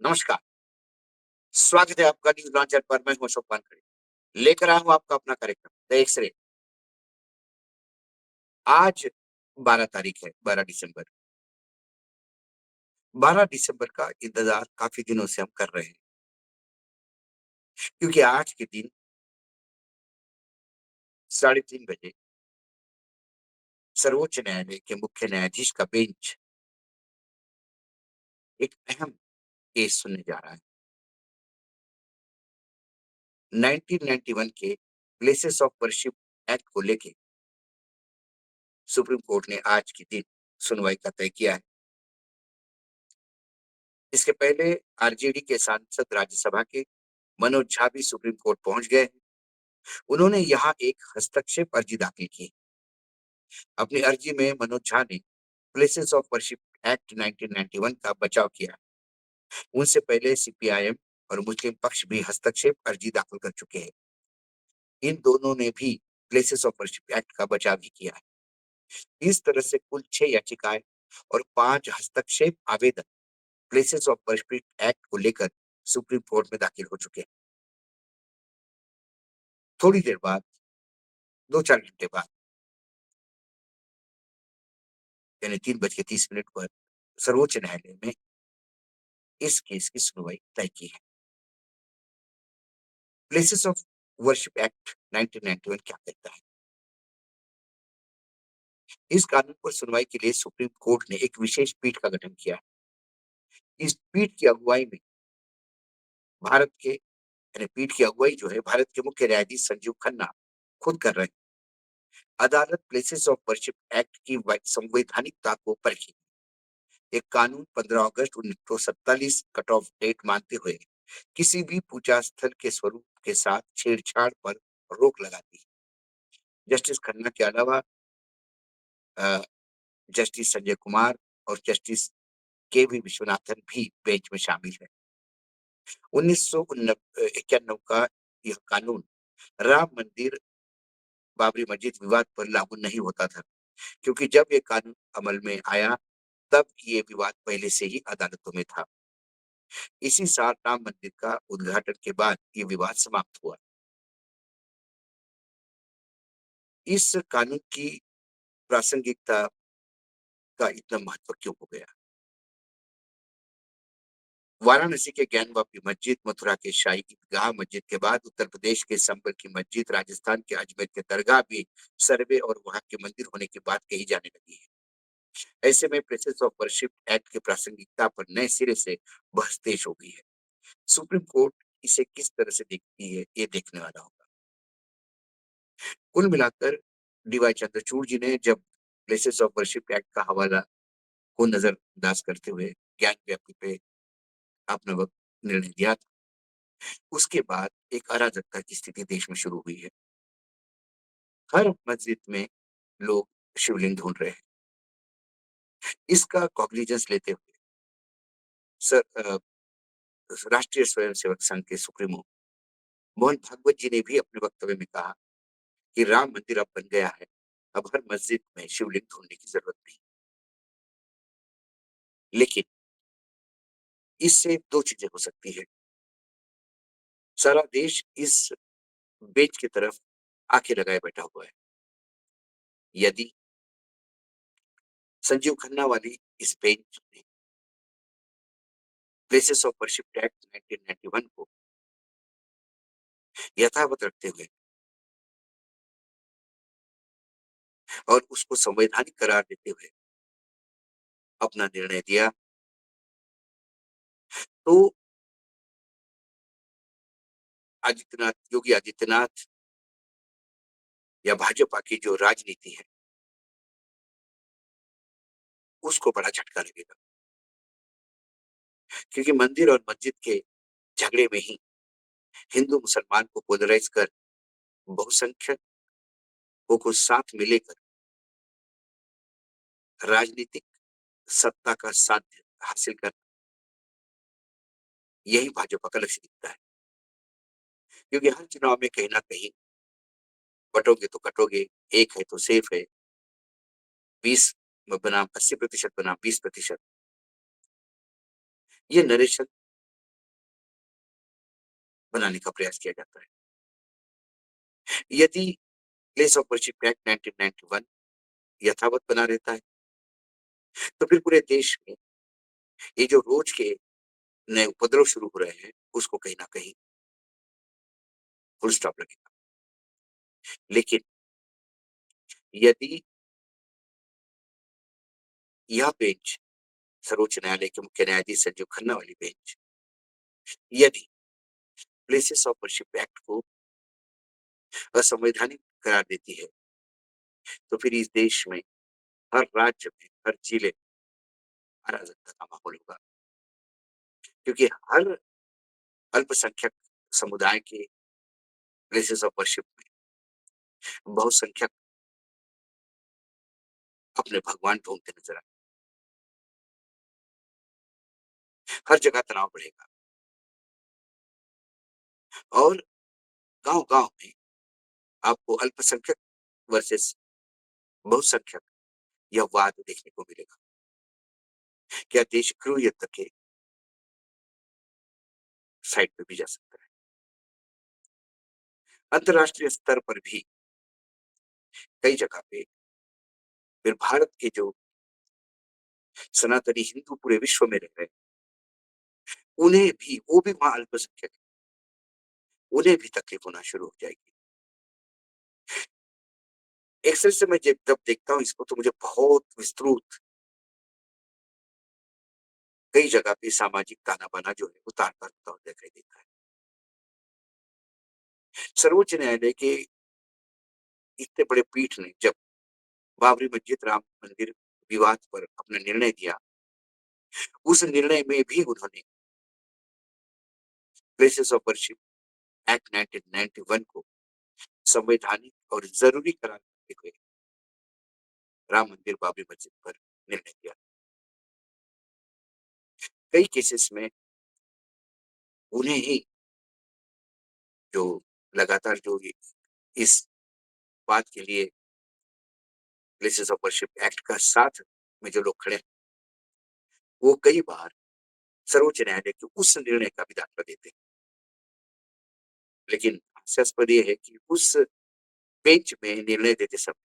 नमस्कार, स्वागत है आपका न्यूज़ लॉन्चर पर। मैं हूं अशोक वानखेड़े। लेकर आया हूं आपका अपना कार्यक्रम द एक्स-रे। आज 12 तारीख है, 12 दिसंबर। 12 दिसंबर का इंतज़ार काफ़ी दिनों से हम कर रहे हैं, क्योंकि आज के दिन साढ़े 3 बजे सर्वोच्च न्यायालय के मुख्य न्यायाधीश का बेंच एक अहम केस सुनने जा रहा है। 1991 के प्लेसेस ऑफ वर्शिप एक्ट को लेके सुप्रीम कोर्ट ने आज के दिन सुनवाई का तय किया है। इसके पहले आरजेडी के सांसद राज्यसभा के मनोज झा भी सुप्रीम कोर्ट पहुंच गए हैं। उन्होंने यहाँ एक हस्तक्षेप अर्जी दाखिल की। अपनी अर्जी में मनोज झा ने प्लेसेस ऑफ वर्शिप एक्ट 1991 का बचाव किया। उनसे पहले सीपीआईएम और मुस्लिम पक्ष भी हस्तक्षेप अर्जी दाखिल कर चुके हैं। इन दोनों ने भी प्लेसेस ऑफ वर्शिप एक्ट का बचाव ही किया है। इस तरह से कुल 6 याचिकाएं और 5 हस्तक्षेप आवेदन प्लेसेस ऑफ वर्शिप एक्ट को लेकर सुप्रीम कोर्ट में दाखिल हो चुके हैं। थोड़ी देर बाद, 2-4 घंटे बाद, यानी 3:30 पर सर्वोच्च न्यायालय में इस केस की सुनवाई तय की है। प्लेसेस ऑफ वर्शिप एक्ट 1991 क्या कहता है? इस कानून पर सुनवाई के लिए सुप्रीम कोर्ट ने एक विशेष पीठ का गठन किया है। इस पीठ की अगुवाई में भारत के यानी पीठ की अगुवाई जो है भारत के मुख्य न्यायाधीश संजीव खन्ना खुद कर रहे हैं। अदालत प्लेसेस ऑफ वर्शिप एक्ट की संवैधानिकता को परखेगी। एक कानून 15 अगस्त 1947 कट ऑफ डेट मानते हुए किसी भी पूजा स्थल के स्वरूप के साथ छेड़छाड़ पर रोक लगाती है। जस्टिस खन्ना के अलावा अ, जस्टिस संजय कुमार और जस्टिस के वी विश्वनाथन भी बेंच में शामिल है। 1991 का यह कानून राम मंदिर बाबरी मस्जिद विवाद पर लागू नहीं होता था, क्योंकि जब ये कानून अमल में आया तब ये विवाद पहले से ही अदालतों में था। इसी साल राम मंदिर का उद्घाटन के बाद ये विवाद समाप्त हुआ। इस कानून की प्रासंगिकता का इतना महत्व क्यों हो गया? वाराणसी के ज्ञानवापी मस्जिद, मथुरा के शाही ईदगाह मस्जिद के बाद उत्तर प्रदेश के संबल की मस्जिद, राजस्थान के अजमेर के दरगाह भी सर्वे और वहां के मंदिर होने की बात कही जाने लगी है। ऐसे में प्लेसेस ऑफ वर्शिप एक्ट की प्रासंगिकता पर नए सिरे से बहस तेज हो गई है। सुप्रीम कोर्ट इसे किस तरह से देखती है, ये देखने वाला होगा। कुल मिलाकर डीवाई चंद्रचूड़ जी ने जब प्लेसेस ऑफ वर्शिप एक्ट का हवाला को नजरअंदाज करते हुए ज्ञान व्यापी पे अपना वक्त निर्णय दिया था, उसके बाद एक अराजकता की स्थिति देश में शुरू हुई है। हर मस्जिद में लोग शिवलिंग ढूंढ रहे हैं। इसका कॉग्निजेंस लेते हुए सर राष्ट्रीय स्वयंसेवक संघ के सुप्रीमो मोहन भागवत जी ने भी अपने वक्तव्य में कहा कि राम मंदिर अब बन गया है, अब हर मस्जिद में शिवलिंग ढूंढने की जरूरत नहीं। लेकिन इससे दो चीजें हो सकती है। सारा देश इस बेंच की तरफ आंखें लगाए बैठा हुआ है। यदि संजीव खन्ना वाली इस बेंच ने प्लेसेस ऑफ वर्शिप एक्ट 1991 को यथावत रखते हुए और उसको संवैधानिक करार देते हुए अपना निर्णय दिया, तो योगी आदित्यनाथ या भाजपा की जो राजनीति है उसको बड़ा झटका लगेगा, क्योंकि मंदिर और मस्जिद के झगड़े में ही हिंदू मुसलमान को पोलराइज कर बहुसंख्यकों को साथ मिलेकर राजनीतिक सत्ता का साध्य हासिल कर, यही भाजपा का लक्ष्य दिखता है। क्योंकि हर चुनाव में कहीं ना कहीं बटोगे तो कटोगे, एक है तो सेफ है, 20 बनाम 80% बनाम 20%, ये नरेशन बनाने का प्रयास किया जाता है। यदि प्लेस ऑफ वर्शिप एक्ट 1991 यथावत बना रहता है, तो फिर पूरे देश में ये जो रोज के नए उपद्रव शुरू हो रहे हैं, उसको कहीं न कहीं फुल स्टॉप लगेगा। लेकिन यदि यह बेंच, सर्वोच्च न्यायालय के मुख्य न्यायाधीश संजीव खन्ना वाली बेंच, यदि प्लेसेस ऑफ वर्शिप एक्ट को असंवैधानिक करार देती है, तो फिर इस देश में हर राज्य में, हर जिले में अराजकता का माहौल होगा। क्योंकि हर अल्पसंख्यक समुदाय के प्लेसेस ऑफ वर्शिप में बहुसंख्यक अपने भगवान ढूंढते नजर आए। हर जगह तनाव बढ़ेगा और गांव-गांव में आपको अल्पसंख्यक वर्सेस बहुसंख्यक यह वाद देखने को मिलेगा। क्या देश गृह युद्ध के साइड पे भी जा सकता है? अंतर्राष्ट्रीय स्तर पर भी कई जगह पे फिर भारत के जो सनातनी हिंदू पूरे विश्व में रह रहे हैं, उन्हें भी, वो भी वहां अल्पसंख्यक है, उन्हें भी तकलीफ होना शुरू हो जाएगी। अक्सर से मैं जब देखता हूँ इसको, तो मुझे बहुत विस्तृत कई जगह पे सामाजिक ताना-बाना जो है वो तार-तार होता हुआ दिखाई देता है। सर्वोच्च न्यायालय के इतने बड़े पीठ ने जब बाबरी मस्जिद राम मंदिर विवाद पर अपना निर्णय दिया, उस निर्णय में भी उन्होंने प्लेसेस ऑफ वर्शिप एक्ट 1991 को संवैधानिक और जरूरी करार देते हुए राम मंदिर बाबरी मस्जिद पर निर्णय दिया। कई केसेस में उन्हें ही जो लगातार जो इस बात के लिए प्लेसेस ऑफ वर्शिप एक्ट का साथ में जो लोग खड़े हैं, वो कई बार सर्वोच्च न्यायालय के उस निर्णय का भी दाखिला देते हैं। लेकिन हास्यास्पद ये है कि उस बेंच में निर्णय देते समय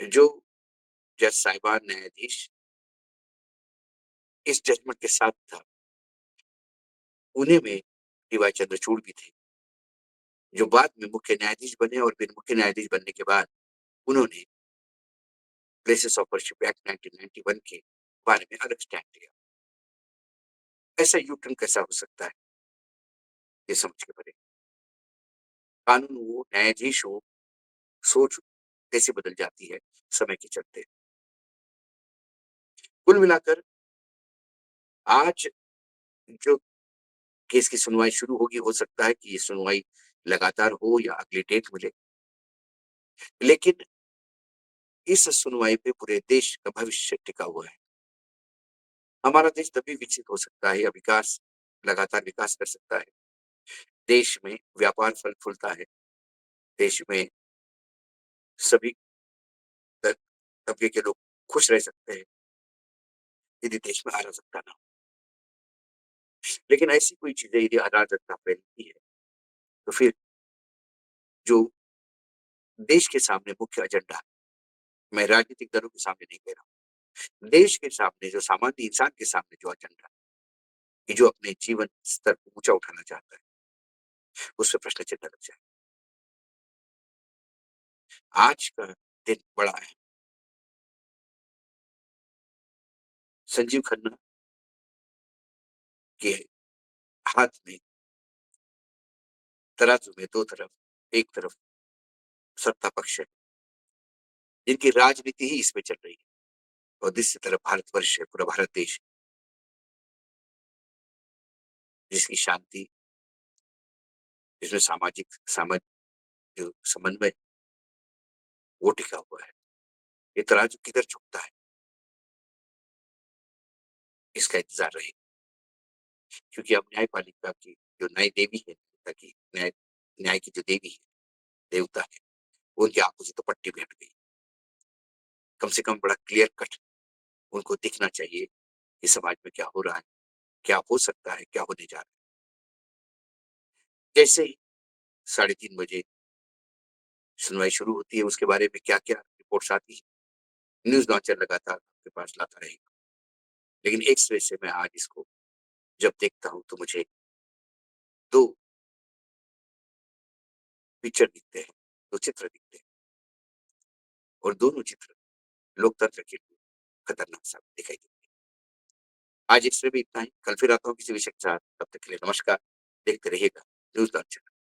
जो जज साहिबान न्यायाधीश इस जजमेंट के साथ था, उन्हीं में डीवाई चंद्रचूड़ भी थे, जो बाद में मुख्य न्यायाधीश बने और फिर मुख्य न्यायाधीश बनने के बाद उन्होंने प्लेसेस ऑफ वर्शिप एक्ट 1991 के बारे में अलग स्टैंड लिया। ऐसा यू टर्न कैसा हो सकता है, ये समझ के परे। कानून हो, न्यायाधीश हो, सोच कैसे बदल जाती है समय के चलते। कुल मिलाकर आज जो केस की सुनवाई शुरू होगी, हो सकता है कि ये सुनवाई लगातार हो या अगली डेट मिले, लेकिन इस सुनवाई पे पूरे देश का भविष्य टिका हुआ है। हमारा देश तभी विकसित हो सकता है या विकास लगातार विकास कर सकता है, देश में व्यापार फल फूलता है, देश में सभी तबके के लोग खुश रह सकते हैं, यदि देश में अराजकता ना हो। लेकिन ऐसी कोई चीजें यदि अराजकता फैलती है, तो फिर जो देश के सामने मुख्य एजेंडा, मैं राजनीतिक दलों के सामने नहीं कह रहा हूँ, देश के सामने जो सामान्य इंसान के सामने जो एजेंडा, कि जो अपने जीवन स्तर को ऊंचा उठाना चाहता है, उस पर प्रश्न चिन्ह लग जाए। आज का दिन बड़ा है। संजीव खन्ना के हाथ में तराजू में दो तरफ, एक तरफ सत्ता पक्ष है, जिनकी राजनीति ही इसमें चल रही है, और दूसरी तरफ भारतवर्ष है, पूरा भारत देश, जिसकी शांति, जिसमें सामाजिक जो समन्वय वो टिका हुआ है। ये तराजू किधर झुकता है, इसका इंतजार रहेगा। क्योंकि अब न्यायपालिका की जो न्याय देवी है, ताकि न्याय न्याय की जो देवी है, देवता है, उनकी आंखों से तो पट्टी भी हट गई। कम से कम बड़ा क्लियर कट उनको दिखना चाहिए कि समाज में क्या हो रहा है, क्या हो सकता है, क्या होने जा रहा है। जैसे ही 3:30 बजे सुनवाई शुरू होती है, उसके बारे में क्या-क्या रिपोर्ट्स आती है, न्यूज़ लॉन्चर लगातार आपके पास लाता रहेगा। लेकिन एक्स-रे से मैं आज इसको जब देखता हूँ तो मुझे 2 पिक्चर दिखते हैं, 2 चित्र दिखते हैं और दोनों चित्र लोकतंत्र के लिए खतरनाक साबित दिखाई देते हैं। आज एक्स-रे में इतना ही, कल फिर आता हूँ किसी विषय के साथ, तब तक के लिए नमस्कार, देखते रहिएगा न्यूज़ लॉन्चर।